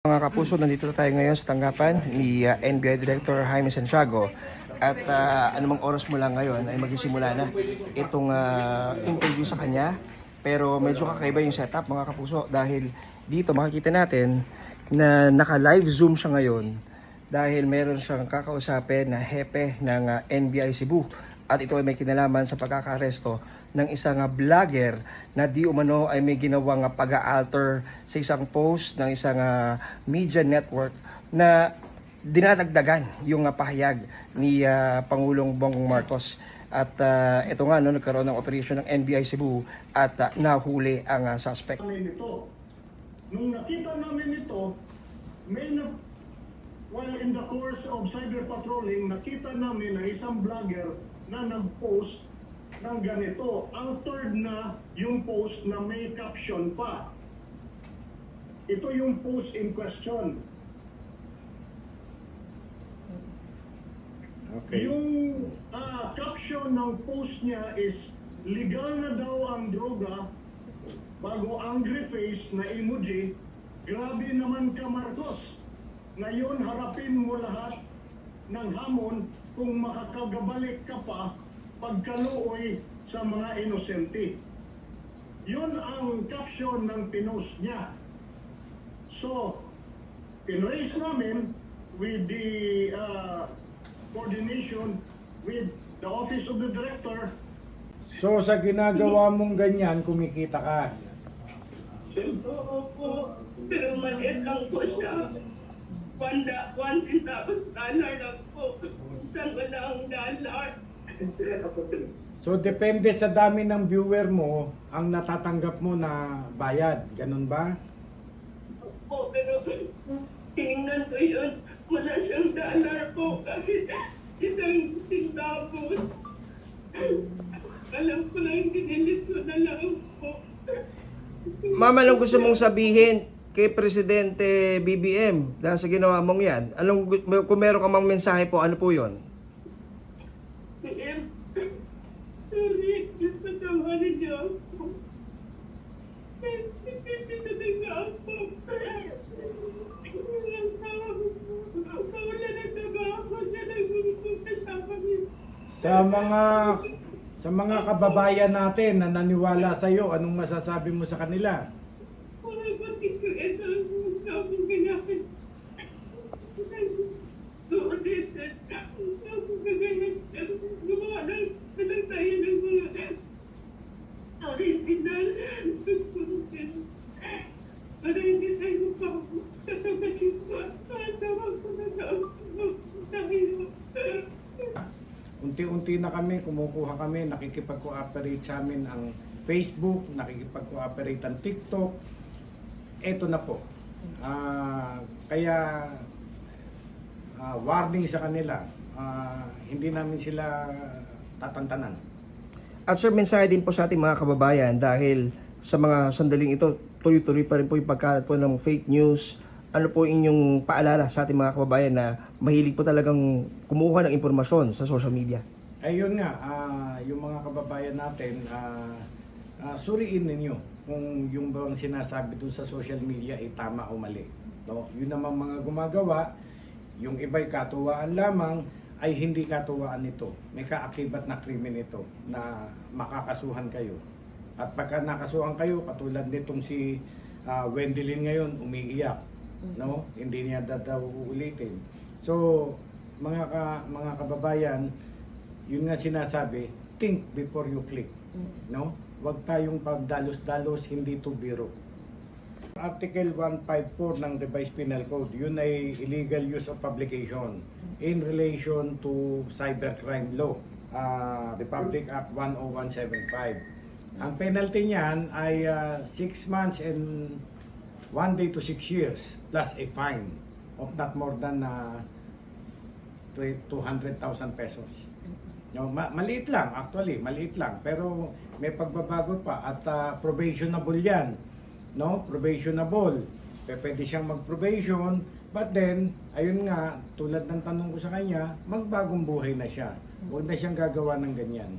Mga kapuso, nandito tayo ngayon sa tanggapan ni NBI Director Jaime Santiago at anumang oras mo lang ngayon ay magsisimula na itong interview sa kanya. Pero medyo kakaiba yung setup mga kapuso dahil dito makikita natin na naka-live zoom siya ngayon dahil meron siyang kakausapin na hepe ng NBI Cebu at ito ay may kinalaman sa pagkakaresto ng isang vlogger na di umano ay may ginawang pag-alter sa isang post ng isang media network na dinadagdagan yung pahayag ni Pangulong Bongbong Marcos. At ito nga, nagkaroon ng operasyon ng NBI Cebu at nahuli ang suspect. Nung nakita namin ito, while in the course of cyber patrolling, nakita namin na isang vlogger na nag-post ng ganito. Ang third na yung post na may caption pa. Ito yung post in question. Okay. Yung caption ng post niya is, legal na daw ang droga, bago angry face na emoji, grabe naman ka Marcos. Ngayon harapin mo lahat ng hamon kung makakagabalik ka pa pagkaluoy sa mga inosente. Yun ang caption ng pinost niya. So, pinraise namin with the coordination with the Office of the Director. So sa ginagawa mong ganyan, kumikita ka. Opo, pero maliit lang po siya. One centavos dollar lang po. Isang walang dollar. So depende sa dami ng viewer mo, ang natatanggap mo na bayad. Ganun ba? Opo, pero tingnan ko yun. Wala siyang dollar po kahit isang centavos. Alam ko lang, dinilit ko na lang po. Ma'am, anong gusto mong sabihin kay Presidente BBM dahil sa ginawa mong yan? Kung meron ka mang mensahe po, ano po yon? Sorry, patawarin niyo ako. Hindi talaga ako. Wala na trabaho siya nagpupunta kami. Sa mga kababayan natin na naniwala sa iyo, anong masasabi mo sa kanila? Wala ba ito ang sabi ko namin? Doon ako gaganyan. Gumawa lang tayo ng mga original content. Para hindi tayo pa tatabasin ko. Tawag ko na tayo. Unti-unti na kami, kumukuha kami, nakikipag-cooperate sa amin ang Facebook, nakikipag-cooperate ang TikTok. Eto na po. Kaya warning sa kanila, hindi namin sila tatantanan. At sir, mensahe din po sa ating mga kababayan dahil sa mga sandaling ito, tuloy-tuloy pa rin po yung pagkalat po ng fake news. Ano po inyong paalala sa ating mga kababayan na mahilig po talagang kumuha ng impormasyon sa social media? Ayun nga, yung mga kababayan natin, suriin ninyo kung yung bang sinasabi dun sa social media ay tama o mali. No? Yun naman mga gumagawa, yung iba'y katuwaan lamang, ay hindi katuwaan ito. May kaakibat na krimen ito na makakasuhan kayo. At pagka nakasuhan kayo, katulad nitong si Wendelin ngayon, umiiyak. No? Hindi niya daw uulitin. So, mga kababayan, yun nga sinasabi, think before you click. No? Huwag tayong pagdalos-dalos, hindi to biro. Article 154 ng Revised Penal Code, yun ay illegal use of publication in relation to cybercrime law, Republic Act 10175. Ang penalty niyan ay 6 months and 1 day to 6 years plus a fine of not more than 200,000 pesos. No, maliit lang, actually, maliit lang. Pero may pagbabago pa at probationable yan. No? Probationable. Pwede siyang mag-probation, but then, ayun nga, tulad ng tanong ko sa kanya, magbagong buhay na siya. Huwag na siyang gagawa ng ganyan.